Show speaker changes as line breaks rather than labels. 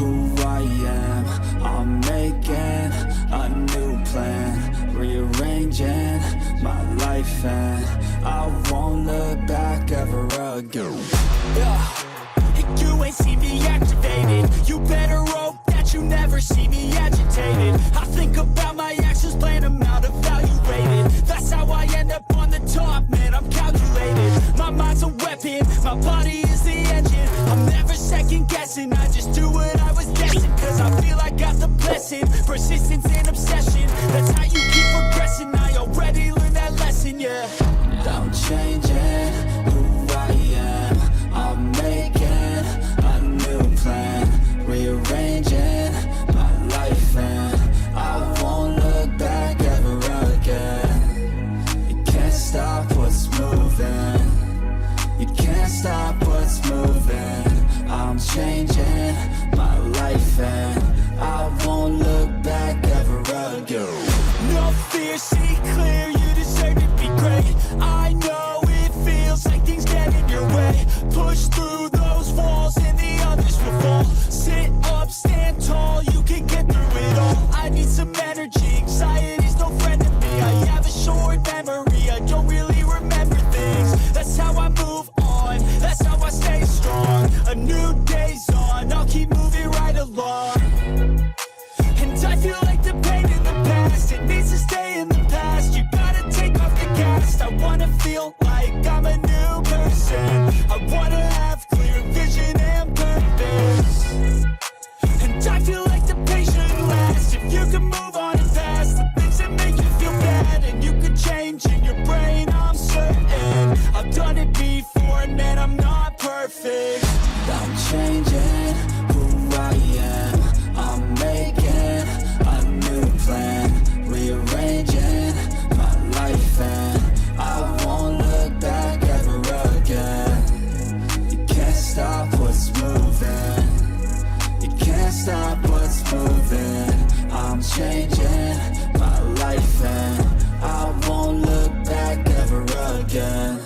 who I am. I'm making a new plan, rearranging my life, and I won't look back ever again.
You ain't see me activated. You better hope that you never see me agitated. I think about my actions, plan them out, evaluated. That's how I end up on the top, man, I'm calculated. My mind's a weapon, my body is the engine. I'm never second guessing, I just do what I was destined. Cause I feel I got the blessing, persistence and obsession. That's how you keep progressing, I already learned that lesson, yeah.
I'm changing who I am. I'm making a new plan, rearranging my life, and I won't look back ever again. You can't stop what's moving. You can't stop what's moving. I'm changing my life, and I won't look back ever again.
No fear, see clear, you deserve to be great. I know it feels like things get in your way. Push through those walls and the others will fall. Sit up, stand tall, you can get through it all. I need some energy, anxiety's no friend to me. I have a short memory, I don't really remember things. That's how I move on, that's how I stay strong. A new day's on, I'll keep moving right along. And I feel like the pain in the past, it needs to stay in the past. You gotta take off the cast. I wanna feel like I'm a new person. I wanna have clear vision and purpose. And I feel like the pain shouldn't last. If you can move on and past the things that make you feel bad, and you can change in your brain, I'm certain. I've done it before, and man, I'm not perfect.
I'm changing who I am. I'm making a new plan, rearranging my life, and I won't look back ever again. You can't stop what's moving. You can't stop what's moving. I'm changing my life, and I won't look back ever again.